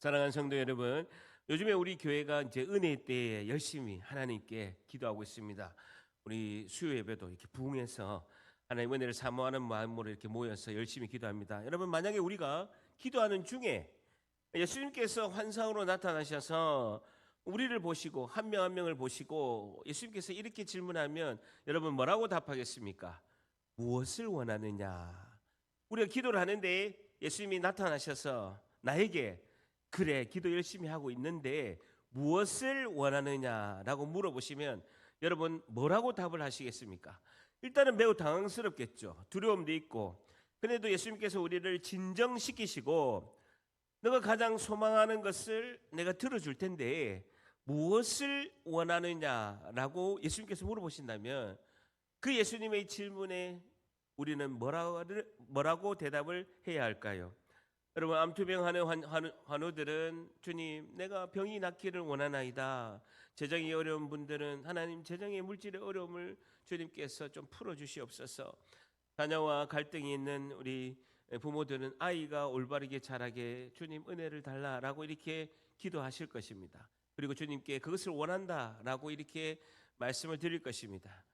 사랑하는 성도 여러분, 요즘에 우리 교회가 이제 은혜 때에 열심히 하나님께 기도하고 있습니다. 우리 수요 예배도 이렇게 부흥해서 하나님 은혜를 사모하는 마음으로 이렇게 모여서 열심히 기도합니다. 여러분, 만약에 우리가 기도하는 중에 예수님께서 환상으로 나타나셔서 우리를 보시고 한 명 한 명을 보시고 예수님께서 이렇게 질문하면 여러분 뭐라고 답하겠습니까? 무엇을 원하느냐? 우리가 기도를 하는데 예수님이 나타나셔서 나에게 그래, 기도 열심히 하고 있는데 무엇을 원하느냐라고 물어보시면 여러분 뭐라고 답을 하시겠습니까? 일단은 매우 당황스럽겠죠. 두려움도 있고. 그래도 예수님께서 우리를 진정시키시고 너가 가장 소망하는 것을 내가 들어줄 텐데 무엇을 원하느냐라고 예수님께서 물어보신다면 그 예수님의 질문에 우리는 뭐라고 대답을 해야 할까요? 여러분, 암투병하는 환우들은 주님, 내가 병이 낫기를 원하나이다. 재정이 어려운 분들은 하나님, 재정의 물질의 어려움을 주님께서 좀 풀어주시옵소서. 자녀와 갈등이 있는 우리 부모들은 아이가 올바르게 자라게 주님 은혜를 달라라고 이렇게 기도하실 것입니다. 그리고 주님께 그것을 원한다라고 이렇게 말씀을 드릴 것입니다.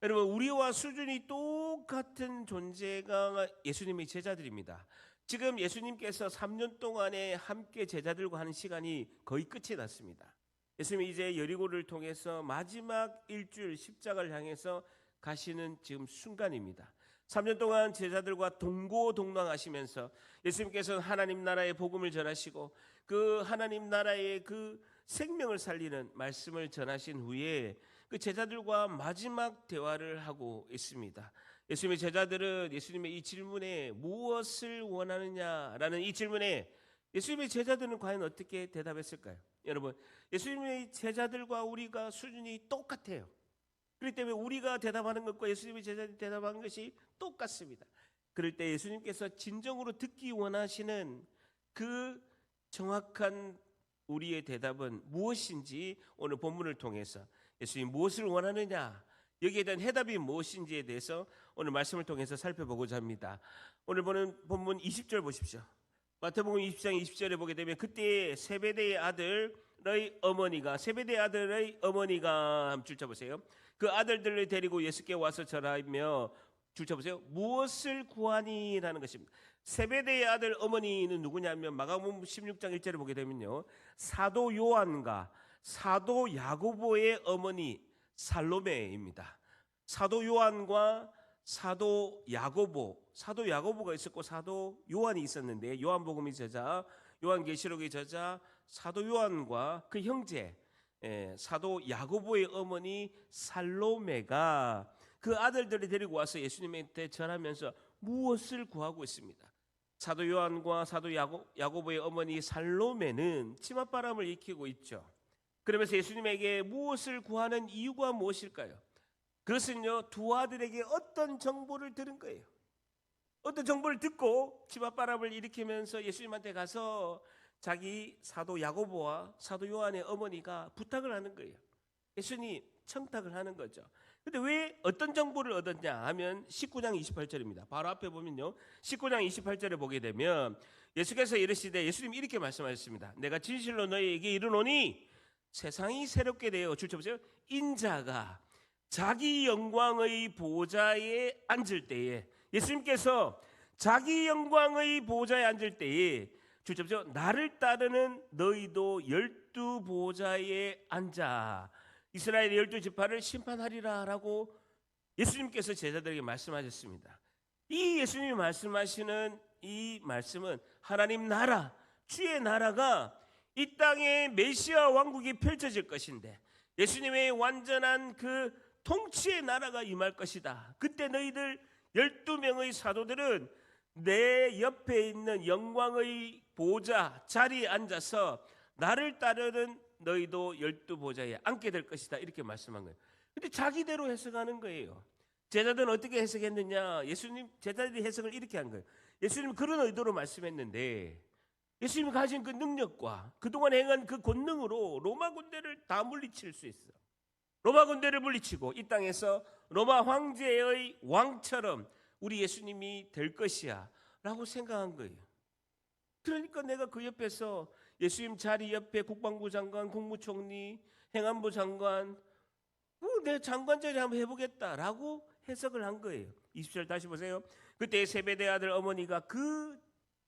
여러분, 우리와 수준이 똑같은 존재가 예수님의 제자들입니다. 지금 예수님께서 3년 동안에 함께 제자들과 하는 시간이 거의 끝이 났습니다. 예수님이 이제 여리고를 통해서 마지막 일주일 십자가를 향해서 가시는 지금 순간입니다. 3년 동안 제자들과 동고동락하시면서 예수님께서는 하나님 나라의 복음을 전하시고 그 하나님 나라의 그 생명을 살리는 말씀을 전하신 후에 그 제자들과 마지막 대화를 하고 있습니다. 예수님의 제자들은 예수님의 이 질문에 무엇을 원하느냐라는 이 질문에 예수님의 제자들은 과연 어떻게 대답했을까요? 여러분, 예수님의 제자들과 우리가 수준이 똑같아요. 그렇기 때문에 우리가 대답하는 것과 예수님의 제자들이 대답하는 것이 똑같습니다. 그럴 때 예수님께서 진정으로 듣기 원하시는 그 정확한 우리의 대답은 무엇인지 오늘 본문을 통해서 예수님 무엇을 원하느냐, 여기에 대한 해답이 무엇인지에 대해서 오늘 말씀을 통해서 살펴보고자 합니다. 오늘 보는 본문 20절 보십시오. 마태복음 20장 20절에 보게 되면 그때 세베대의 아들의 어머니가 한번 줄쳐보세요. 그 아들들을 데리고 예수께 와서 절하며 줄쳐보세요. 무엇을 구하니라는 것입니다. 세베대의 아들 어머니는 누구냐면 마가복음 16장 1절에 보게 되면요, 사도 요한과 사도 야고보의 어머니 살로메입니다. 사도 요한과 사도 야고보가 있었고 사도 요한이 있었는데, 요한복음의 저자, 요한계시록의 저자 사도 요한과 그 형제 사도 야고보의 어머니 살로메가 그 아들들을 데리고 와서 예수님한테 전하면서 무엇을 구하고 있습니다. 사도 요한과 사도 야고보의 어머니 살로메는 치맛바람을 익히고 있죠. 그러면서 예수님에게 무엇을 구하는 이유가 무엇일까요? 그것은요, 두 아들에게 어떤 정보를 들은 거예요. 어떤 정보를 듣고 치맛바람을 일으키면서 예수님한테 가서 자기 사도 야고보와 사도 요한의 어머니가 부탁을 하는 거예요. 예수님 청탁을 하는 거죠. 근데 왜 어떤 정보를 얻었냐 하면 19장 28절입니다. 바로 앞에 보면요, 19장 28절에 보게 되면 예수께서 이르시되 예수님이 이렇게 말씀하셨습니다. 내가 진실로 너희에게 이르노니 세상이 새롭게 되어, 줄쳐보세요, 인자가 자기 영광의 보좌에 앉을 때에, 예수님께서 자기 영광의 보좌에 앉을 때에, 줄쳐보세요, 나를 따르는 너희도 12보좌에 앉아 이스라엘의 12지파를 심판하리라 라고 예수님께서 제자들에게 말씀하셨습니다. 이 예수님이 말씀하시는 이 말씀은 하나님 나라, 주의 나라가 이 땅에 메시아 왕국이 펼쳐질 것인데 예수님의 완전한 그 통치의 나라가 임할 것이다. 그때 너희들 12명의 사도들은 내 옆에 있는 영광의 보좌 자리에 앉아서 나를 따르는 너희도 12보좌에 앉게 될 것이다. 이렇게 말씀한 거예요. 근데 자기대로 해석하는 거예요. 제자들은 어떻게 해석했느냐? 예수님 제자들이 해석을 이렇게 한 거예요. 예수님은 그런 의도로 말씀했는데 예수님이 가진 그 능력과 그동안 행한 그 권능으로 로마 군대를 다 물리칠 수 있어. 로마 군대를 물리치고 이 땅에서 로마 황제의 왕처럼 우리 예수님이 될 것이야 라고 생각한 거예요. 그러니까 내가 그 옆에서 예수님 자리 옆에 국방부 장관, 국무총리, 행안부 장관, 내 장관 자리 한번 해보겠다라고 해석을 한 거예요. 20절 다시 보세요. 그때 세베대 아들 어머니가 그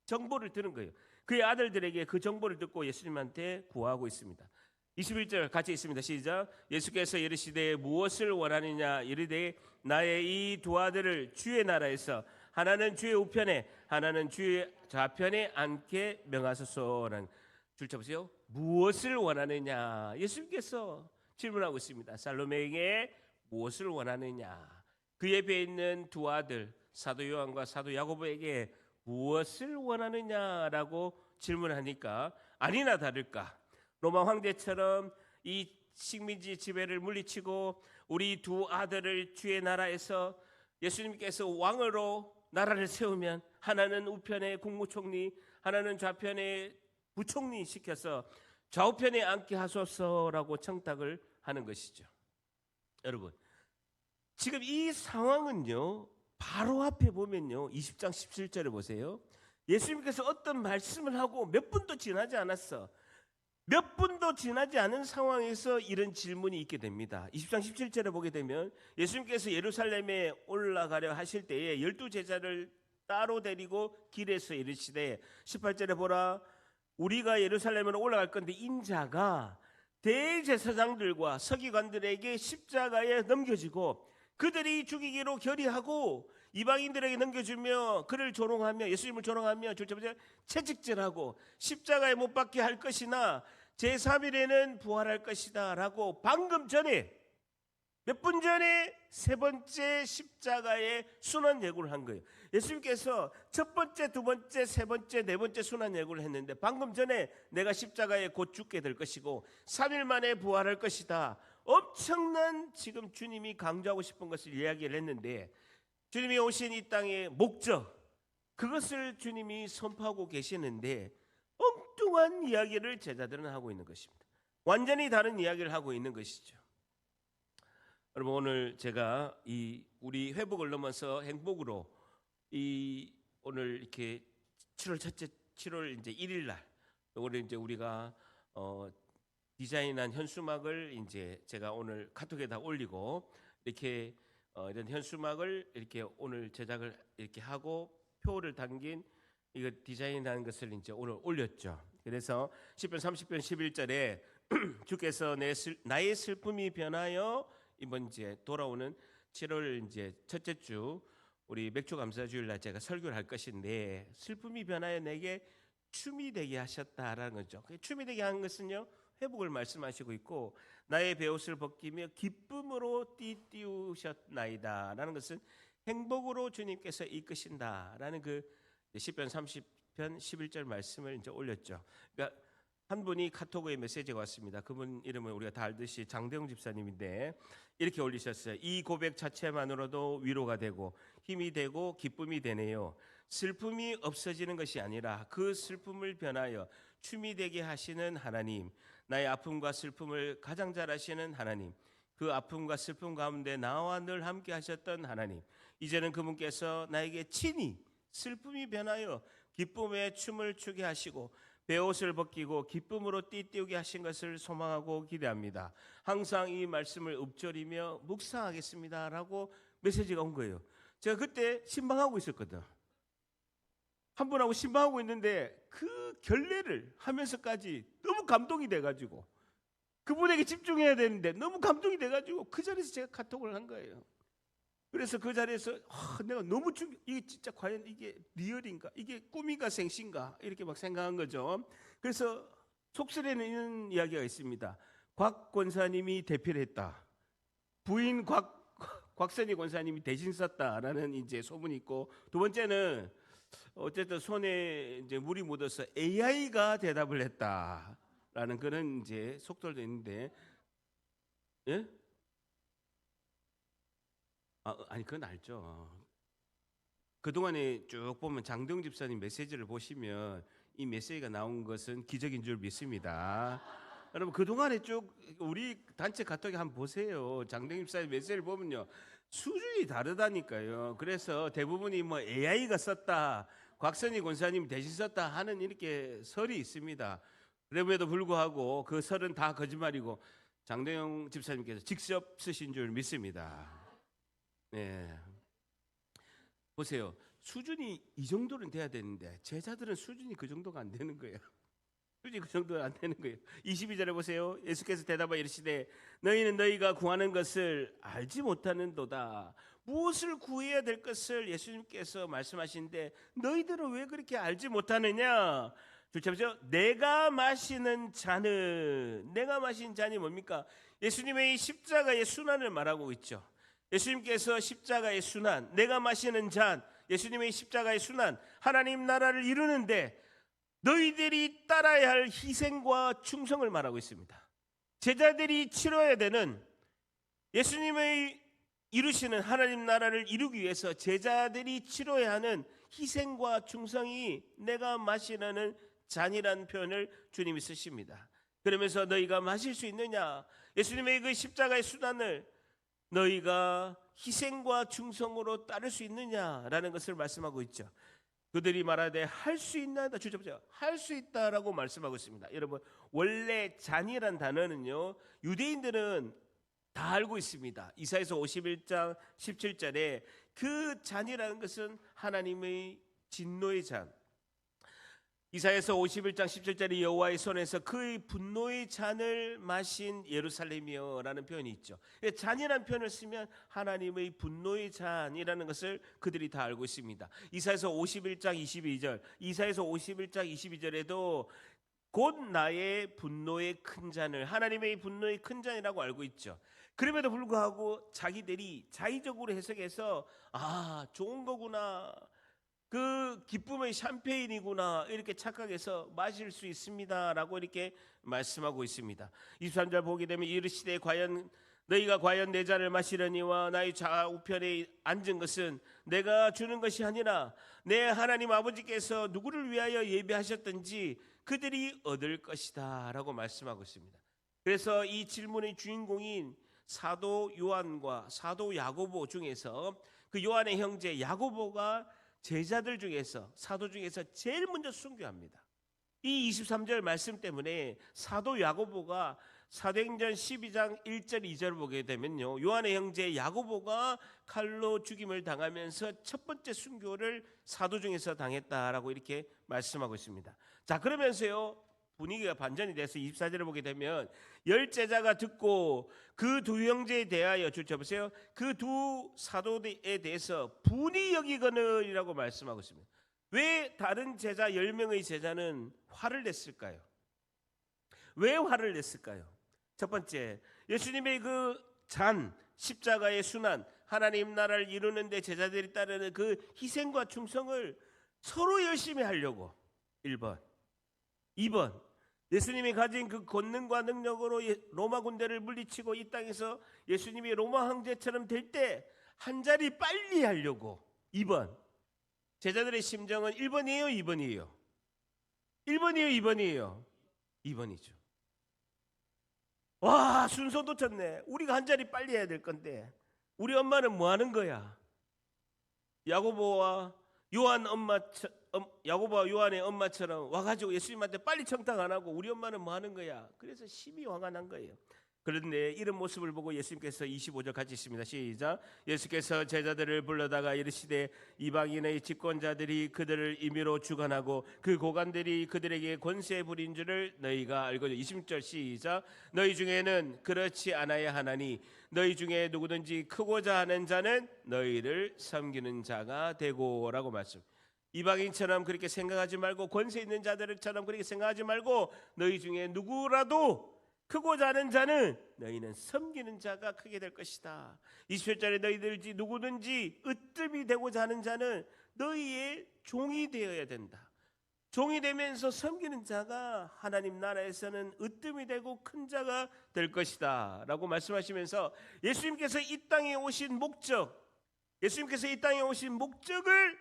정보를 들은 거예요. 그의 아들들에게 그 정보를 듣고 예수님한테 구하고 있습니다. 21절 같이 있습니다. 시작. 예수께서 이르시되 무엇을 원하느냐 이르되 나의 이 두 아들을 주의 나라에서 하나는 주의 우편에 하나는 주의 좌편에 앉게 명하소서라는 줄 쳐보세요. 무엇을 원하느냐 예수님께서 질문하고 있습니다. 살로메에게 무엇을 원하느냐. 그 옆에 있는 두 아들 사도 요한과 사도 야고보에게 무엇을 원하느냐라고 질문하니까 아니나 다를까 로마 황제처럼 이 식민지 지배를 물리치고 우리 두 아들을 주의 나라에서 예수님께서 왕으로 나라를 세우면 하나는 우편에 국무총리 하나는 좌편에 부총리 시켜서 좌우편에 앉게 하소서라고 청탁을 하는 것이죠. 여러분 지금 이 상황은요 바로 앞에 보면요 20장 17절에 보세요. 예수님께서 어떤 말씀을 하고 몇 분도 지나지 않았어. 몇 분도 지나지 않은 상황에서 이런 질문이 있게 됩니다. 20장 17절에 보게 되면 예수님께서 예루살렘에 올라가려 하실 때에 12제자를 따로 데리고 길에서 이르시되 18절에 보라 우리가 예루살렘으로 올라갈 건데 인자가 대제사장들과 서기관들에게 십자가에 넘겨지고 그들이 죽이기로 결의하고 이방인들에게 넘겨주며 그를 조롱하며 예수님을 조롱하며 채찍질하고 십자가에 못 박게 할 것이나 제3일에는 부활할 것이다 라고 방금 전에 몇 분 전에 세 번째 십자가의 순환 예고를 한 거예요. 예수님께서 첫 번째, 두 번째, 세 번째, 네 번째 순환 예고를 했는데 방금 전에 내가 십자가에 곧 죽게 될 것이고 3일 만에 부활할 것이다. 엄청난 지금 주님이 강조하고 싶은 것을 이야기를 했는데 주님이 오신 이 땅의 목적 그것을 주님이 선포하고 계시는데 엉뚱한 이야기를 제자들은 하고 있는 것입니다. 완전히 다른 이야기를 하고 있는 것이죠. 여러분 오늘 제가 이 우리 회복을 넘어서 행복으로 이 오늘 이렇게 7월 첫째 7월 이제 1일 날 오늘 이제 우리가 디자인한 현수막을 이제 제가 오늘 카톡에다 올리고 이렇게 이런 현수막을 이렇게 오늘 제작을 이렇게 하고 표를 담긴 이거 디자인한 것을 이제 오늘 올렸죠. 그래서 10편 30편 11절에 주께서 나의 슬픔이 변하여 이번 이제 돌아오는 7월 이제 첫째 주 우리 맥주 감사주일 날 제가 설교를 할 것인데 슬픔이 변하여 내게 춤이 되게 하셨다라는 거죠. 춤이 되게 한 것은요 회복을 말씀하시고 있고 나의 베옷을 벗기며 기쁨으로 띠띠우셨나이다라는 것은 행복으로 주님께서 이끄신다라는 그 시편 30편 11절 말씀을 이제 올렸죠. 그러니까 한 분이 카톡에 메시지가 왔습니다. 그분 이름은 우리가 다 알듯이 장대웅 집사님인데 이렇게 올리셨어요. 이 고백 자체만으로도 위로가 되고 힘이 되고 기쁨이 되네요. 슬픔이 없어지는 것이 아니라 그 슬픔을 변하여 춤이 되게 하시는 하나님, 나의 아픔과 슬픔을 가장 잘 아시는 하나님, 그 아픔과 슬픔 가운데 나와 늘 함께 하셨던 하나님, 이제는 그분께서 나에게 친히 슬픔이 변하여 기쁨의 춤을 추게 하시고 베옷을 벗기고 기쁨으로 띠띠우게 하신 것을 소망하고 기대합니다. 항상 이 말씀을 읊조리며 묵상하겠습니다 라고 메시지가 온 거예요. 제가 그때 신방하고 있었거든. 한 분하고 신방하고 있는데 그 결례를 하면서까지 너무 감동이 돼가지고 그분에게 집중해야 되는데 너무 감동이 돼가지고 그 자리에서 제가 카톡을 한 거예요. 그래서 그 자리에서 내가 너무 이게 진짜 과연 이게 리얼인가? 이게 꿈인가 생신가? 이렇게 막 생각한 거죠. 그래서 속설에는 이런 이야기가 있습니다. 곽 권사님이 대필 했다. 부인 곽선희 권사님이 대신 썼다라는 이제 소문이 있고, 두 번째는 어쨌든 손에 이제 물이 묻어서 AI가 대답을 했다라는 그런 이제 속설도 있는데, 예? 아니 그건 알죠. 그동안에 쭉 보면 장대웅 집사님 메시지를 보시면 이 메시지가 나온 것은 기적인 줄 믿습니다. 여러분 그동안에 쭉 우리 단체 카톡에 한번 보세요. 장대웅 집사님 메시지를 보면요 수준이 다르다니까요. 그래서 대부분이 뭐 AI가 썼다, 곽선희 권사님이 대신 썼다 하는 이렇게 설이 있습니다. 그럼에도 불구하고 그 설은 다 거짓말이고 장대영 집사님께서 직접 쓰신 줄 믿습니다. 네. 보세요. 수준이 이 정도는 돼야 되는데 제자들은 수준이 그 정도가 안 되는 거예요. 수준이 그 정도는 안 되는 거예요. 22절에 보세요. 예수께서 대답하여 이르시되 너희는 너희가 구하는 것을 알지 못하는도다. 무엇을 구해야 될 것을 예수님께서 말씀하시는데 너희들은 왜 그렇게 알지 못하느냐? 주체보죠. 내가 마시는 잔은, 내가 마신 잔이 뭡니까? 예수님의 십자가의 순환을 말하고 있죠. 예수님께서 십자가의 순환, 내가 마시는 잔, 예수님의 십자가의 순환, 하나님 나라를 이루는데 너희들이 따라야 할 희생과 충성을 말하고 있습니다. 제자들이 치러야 되는, 예수님의 이루시는 하나님 나라를 이루기 위해서 제자들이 치러야 하는 희생과 충성이 내가 마시는 잔이라는 표현을 주님이 쓰십니다. 그러면서 너희가 마실 수 있느냐? 예수님의 그 십자가의 순환을 너희가 희생과 충성으로 따를 수 있느냐라는 것을 말씀하고 있죠. 그들이 말하되 할 수 있나이다. 주저보세요. 할 수 있다라고 말씀하고 있습니다. 여러분, 원래 잔이란 단어는요, 유대인들은 다 알고 있습니다. 이사야서 51장 17절에 그 잔이라는 것은 하나님의 진노의 잔, 이사야서 51장 17절에 여호와의 손에서 그의 분노의 잔을 마신 예루살렘이여 라는 표현이 있죠. 잔이라는 표현을 쓰면 하나님의 분노의 잔이라는 것을 그들이 다 알고 있습니다. 이사야서 51장 22절, 이사야서 51장 22절에도 곧 나의 분노의 큰 잔을, 하나님의 분노의 큰 잔이라고 알고 있죠. 그럼에도 불구하고 자기들이 자의적으로 해석해서 좋은 거구나, 그 기쁨의 샴페인이구나 이렇게 착각해서 마실 수 있습니다라고 이렇게 말씀하고 있습니다. 23절 보게 되면 이르시되 너희가 과연 내 잔을 마시려니와 나의 좌우편에 앉은 것은 내가 주는 것이 아니라 내 하나님 아버지께서 누구를 위하여 예비하셨든지 그들이 얻을 것이다 라고 말씀하고 있습니다. 그래서 이 질문의 주인공인 사도 요한과 사도 야고보 중에서 그 요한의 형제 야고보가 제자들 중에서, 사도 중에서 제일 먼저 순교합니다. 이 23절 말씀 때문에 사도 야고보가 사도행전 12장 1절 2절을 보게 되면요, 요한의 형제 야고보가 칼로 죽임을 당하면서 첫 번째 순교를 사도 중에서 당했다라고 이렇게 말씀하고 있습니다. 자, 그러면서요 분위기가 반전이 돼서 24절을 보게 되면 열 제자가 듣고 그 두 형제에 대하여, 보세요, 그 두 사도에 대해서 분이 여기거늘이라고 말씀하고 있습니다. 왜 다른 제자 10명의 제자는 화를 냈을까요? 왜 화를 냈을까요? 첫 번째, 예수님의 그 잔, 십자가의 순환, 하나님 나라를 이루는 데 제자들이 따르는 그 희생과 충성을 서로 열심히 하려고 1번. 2번, 예수님이 가진 그 권능과 능력으로 로마 군대를 물리치고 이 땅에서 예수님이 로마 황제처럼 될 때 한 자리 빨리 하려고 2번. 제자들의 심정은 1번이에요, 2번이에요? 1번이에요, 2번이에요? 2번이죠. 와, 순서 놓쳤네. 우리가 한 자리 빨리 해야 될 건데 우리 엄마는 뭐 하는 거야? 야고보와 요한의 엄마처럼 와가지고 예수님한테 빨리 청탁 안 하고 우리 엄마는 뭐 하는 거야? 그래서 심히 화가 난 거예요. 그런데 이런 모습을 보고 예수님께서 25절 같이 있습니다. 시작. 예수께서 제자들을 불러다가 이르시되 이방인의 집권자들이 그들을 임의로 주관하고 그 고관들이 그들에게 권세 부린 줄을 너희가 알거든. 26절 시작. 너희 중에는 그렇지 않아야 하나니 너희 중에 누구든지 크고자 하는 자는 너희를 섬기는 자가 되고라고 말씀. 이방인처럼 그렇게 생각하지 말고 권세 있는 자들처럼 그렇게 생각하지 말고 너희 중에 누구라도 크고자 하는 자는 너희는 섬기는 자가 크게 될 것이다. 27절에 너희들이 누구든지 으뜸이 되고자 하는 자는 너희의 종이 되어야 된다. 종이 되면서 섬기는 자가 하나님 나라에서는 으뜸이 되고 큰 자가 될 것이다 라고 말씀하시면서 예수님께서 이 땅에 오신 목적, 예수님께서 이 땅에 오신 목적을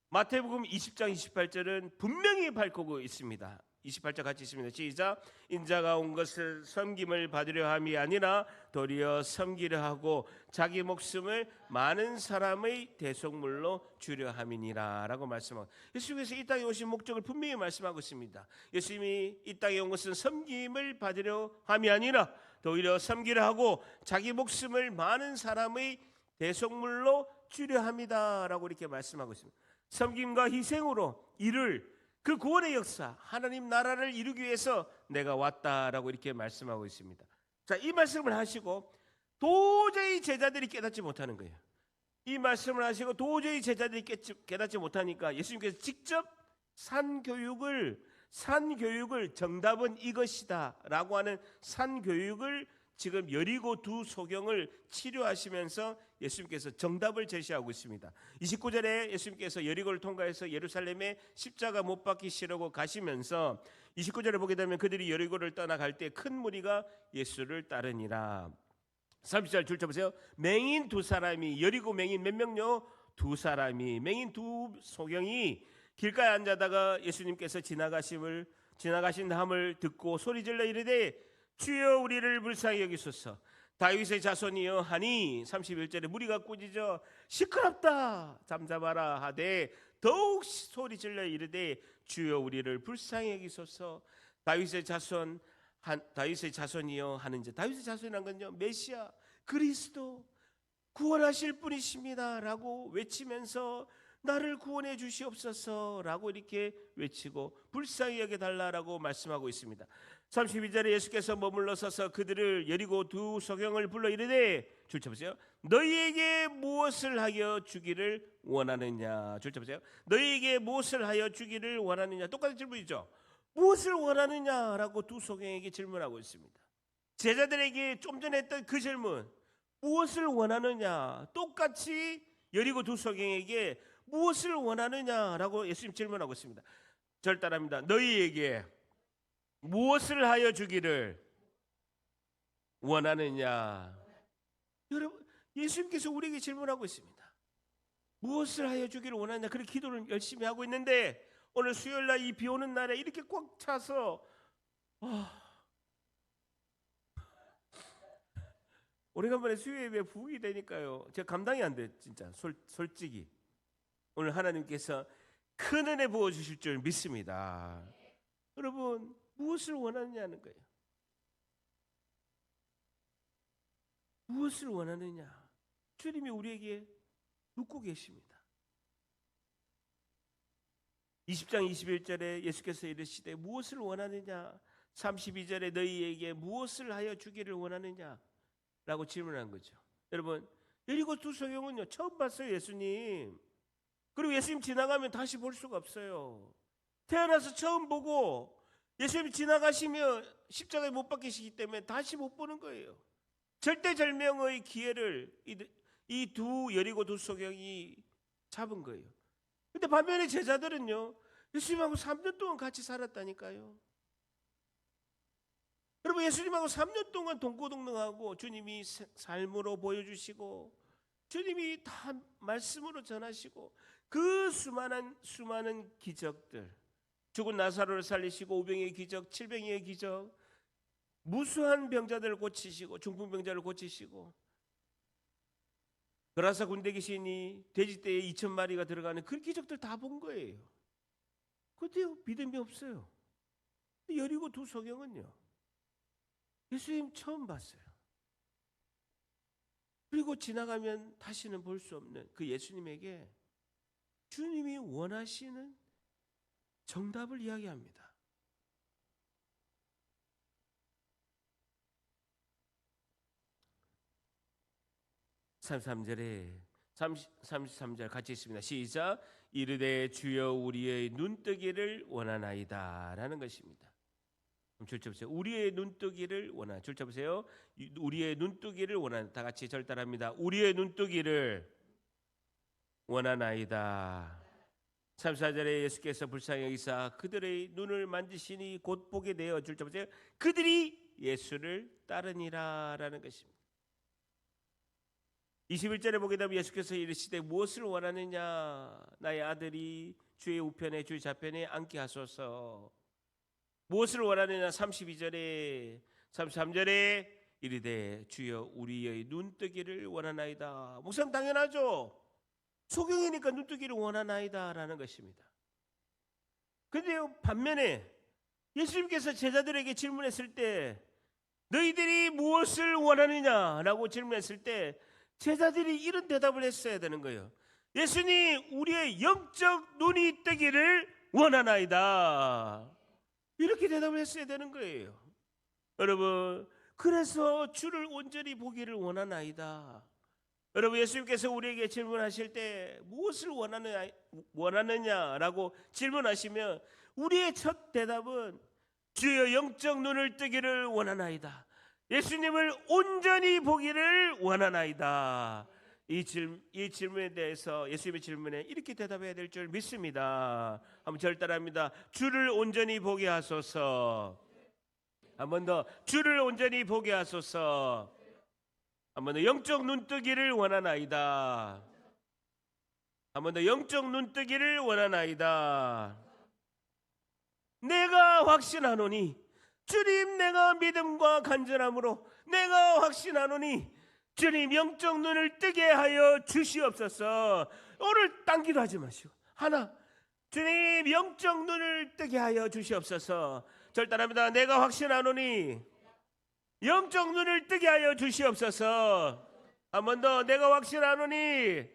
마태복음 20장 28절은 분명히 밝히고 있습니다. 28절 같이 있습니다. 시작. 인자가 온 것은 섬김을 받으려 함이 아니라 도리어 섬기려 하고 자기 목숨을 많은 사람의 대속물로 주려 함이니라 라고 말씀하고, 예수님께서 이 땅에 오신 목적을 분명히 말씀하고 있습니다. 예수님이 이 땅에 온 것은 섬김을 받으려 함이 아니라 도리어 섬기려 하고 자기 목숨을 많은 사람의 대속물로 주려 합니다 라고 이렇게 말씀하고 있습니다. 섬김과 희생으로 이를 그 구원의 역사, 하나님 나라를 이루기 위해서 내가 왔다라고 이렇게 말씀하고 있습니다. 자, 이 말씀을 하시고 도저히 제자들이 깨닫지 못하는 거예요. 이 말씀을 하시고 도저히 제자들이 깨닫지 못하니까 예수님께서 직접 산교육을 정답은 이것이다라고 하는 산교육을 지금 여리고 두 소경을 치료하시면서 예수님께서 정답을 제시하고 있습니다. 29절에 예수님께서 여리고를 통과해서 예루살렘에 십자가 못 박히시려고 가시면서 29절에 보게 되면 그들이 여리고를 떠나갈 때 큰 무리가 예수를 따르니라. 30절 줄 쳐보세요. 맹인 두 사람이, 여리고 맹인 몇 명요? 두 사람이, 맹인 두 소경이 길가에 앉아다가 예수님께서 지나가신 함을 듣고 소리질러 이르되 주여 우리를 불쌍히 여기소서, 다윗의 자손이여 하니 31절에 무리가 꾸짖어 시끄럽다 잠잠하라 하되 더욱 소리질러 이르되 주여 우리를 불쌍히 여기소서, 다윗의 자손이여 하는지, 다윗의 자손이란 건요 메시아 그리스도 구원하실 분이십니다 라고 외치면서 나를 구원해 주시옵소서 라고 이렇게 외치고 불쌍히 여겨달라라고 말씀하고 있습니다. 32절에 예수께서 머물러 서서 그들을 여리고 두 소경을 불러 이르되, 줄 쳐보세요. 너희에게 무엇을 하여 주기를 원하느냐. 줄 쳐보세요. 너희에게 무엇을 하여 주기를 원하느냐. 똑같은 질문이죠. 무엇을 원하느냐라고 두 소경에게 질문하고 있습니다. 제자들에게 좀 전에 했던 그 질문, 무엇을 원하느냐, 똑같이 여리고 두 소경에게 무엇을 원하느냐라고 예수님 질문하고 있습니다. 절 따라합니다. 너희에게 무엇을 하여 주기를 원하느냐. 여러분, 예수님께서 우리에게 질문하고 있습니다. 무엇을 하여 주기를 원하느냐. 그렇게 기도를 열심히 하고 있는데 오늘 수요일날 이 비 오는 날에 이렇게 꽉 차서 오래간만에 수요예배 부흥이 되니까요 제가 감당이 안 돼. 진짜 솔직히 오늘 하나님께서 큰 은혜 부어주실 줄 믿습니다. 여러분, 무엇을 원하느냐는 거예요. 무엇을 원하느냐. 주님이 우리에게 묻고 계십니다. 20장 21절에 예수께서 이르시되 무엇을 원하느냐. 32절에 너희에게 무엇을 하여 주기를 원하느냐 라고 질문한 거죠. 여러분, 여리고 두 소경은요 처음 봤어요. 예수님. 그리고 예수님 지나가면 다시 볼 수가 없어요. 태어나서 처음 보고 예수님이 지나가시면 십자가에 못 박히시기 때문에 다시 못 보는 거예요. 절대절명의 기회를 이 두 여리고 두 소경이 잡은 거예요. 근데 반면에 제자들은요 예수님하고 3년 동안 같이 살았다니까요. 여러분, 예수님하고 3년 동안 동고동락하고 주님이 삶으로 보여주시고 주님이 다 말씀으로 전하시고 그 수많은 기적들, 죽은 나사로를 살리시고 우병의 기적, 칠병의 기적, 무수한 병자들을 고치시고 중풍병자를 고치시고 그라사 군대 귀신이 돼지떼에 2,000마리가 들어가는 그 기적들 다 본 거예요. 그런데 믿음이 없어요. 여리고 두 소경은요 예수님 처음 봤어요. 그리고 지나가면 다시는 볼 수 없는 그 예수님에게 주님이 원하시는 정답을 이야기합니다. 33절 같이 있습니다. 시작. 이르되 주여 우리의 눈뜨기를 원하나이다 라는 것입니다. 줄 쳐보세요. 우리의 눈뜨기를 원하나. 줄 쳐보세요. 우리의 눈뜨기를 원하나. 다 같이 절 따라합니다. 우리의 눈뜨기를 원하나이다. 34절에 예수께서 불쌍히 여기사 그들의 눈을 만지시니 곧 보게 되어, 줄 쳐보세요. 그들이 예수를 따르니라 라는 것입니다. 21절에 보게 되면 예수께서 이르시되 무엇을 원하느냐. 나의 아들이 주의 우편에 주의 좌편에 앉게 하소서. 무엇을 원하느냐? 32절에 33절에 이르되 주여 우리의 눈뜨기를 원하나이다. 목사님 당연하죠. 소경이니까 눈뜨기를 원하나이다 라는 것입니다. 그런데 반면에 예수님께서 제자들에게 질문했을 때 너희들이 무엇을 원하느냐라고 질문했을 때 제자들이 이런 대답을 했어야 되는 거예요. 예수님, 우리의 영적 눈이 뜨기를 원하나이다. 이렇게 대답을 했어야 되는 거예요. 여러분, 그래서 주를 온전히 보기를 원하나이다. 여러분, 예수님께서 우리에게 질문하실 때 무엇을 원하느냐라고 질문하시면 우리의 첫 대답은 주여 영적 눈을 뜨기를 원하나이다. 예수님을 온전히 보기를 원하나이다. 이 질문에 대해서 예수님의 질문에 이렇게 대답해야 될 줄 믿습니다. 한번 절 따라합니다. 주를 온전히 보게 하소서. 한 번 더, 주를 온전히 보게 하소서. 한 번 더, 영적 눈뜨기를 원하나이다. 한 번 더, 영적 눈뜨기를 원하나이다. 내가 확신하노니, 주님, 내가 믿음과 간절함으로 내가 확신하노니 주님 영적 눈을 뜨게 하여 주시옵소서. 오늘 딴 기도하지 마시고 하나, 주님 영적 눈을 뜨게 하여 주시옵소서. 절 따라합니다. 내가 확신하노니 영적 눈을 뜨게 하여 주시옵소서. 한 번 더, 내가 확신하노니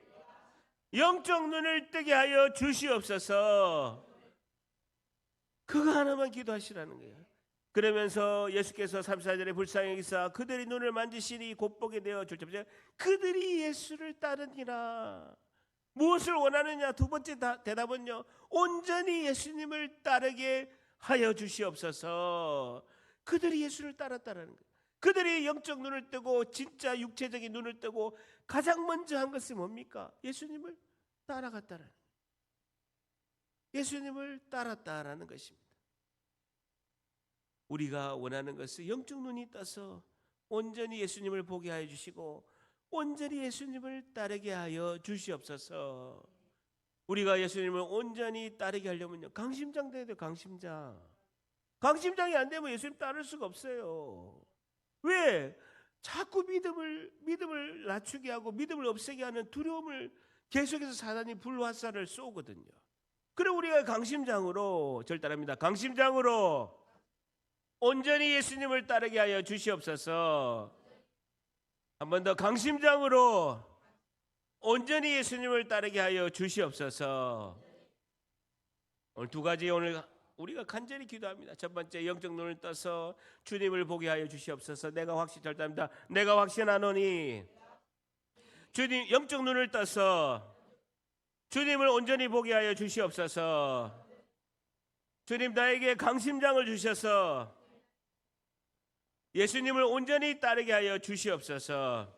영적 눈을 뜨게 하여 주시옵소서. 그거 하나만 기도하시라는 거예요. 그러면서 예수께서 34절에 불쌍히 여기사 그들이 눈을 만지시니 곧 보게 되어 줄때 그들이 예수를 따르니라. 무엇을 원하느냐? 두 번째 대답은요, 온전히 예수님을 따르게 하여 주시옵소서. 그들이 예수를 따랐다는 거예요. 그들이 영적 눈을 뜨고 진짜 육체적인 눈을 뜨고 가장 먼저 한 것이 뭡니까? 예수님을 따라갔다는 거예요. 예수님을 따랐다라는 것입니다. 우리가 원하는 것은 영적 눈이 떠서 온전히 예수님을 보게 하여 주시고 온전히 예수님을 따르게 하여 주시옵소서. 우리가 예수님을 온전히 따르게 하려면요, 강심장 돼야 돼요. 강심장이 안 되면 예수님 따를 수가 없어요. 왜? 자꾸 믿음을 낮추게 하고 믿음을 없애게 하는 두려움을 계속해서 사단이 불화살을 쏘거든요. 그럼 우리가 강심장으로, 절 따릅니다. 강심장으로 온전히 예수님을 따르게 하여 주시옵소서. 한 번 더, 강심장으로 온전히 예수님을 따르게 하여 주시옵소서. 오늘 두 가지 오늘 우리가 간절히 기도합니다. 첫 번째, 영적 눈을 떠서 주님을 보게 하여 주시옵소서. 내가 확신하노니 주님 영적 눈을 떠서 주님을 온전히 보게 하여 주시옵소서. 주님, 나에게 강심장을 주셔서 예수님을 온전히 따르게 하여 주시옵소서.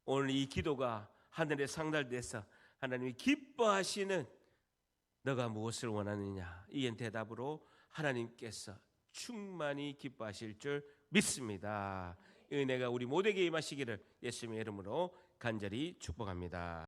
오늘 이 기도가 하늘에 상달돼서 하나님이 기뻐하시는 너가 무엇을 원하느냐, 이에 대답으로 하나님께서 충만히 기뻐하실 줄 믿습니다. 은혜가 우리 모두에게 임하시기를 예수님의 이름으로 간절히 축복합니다.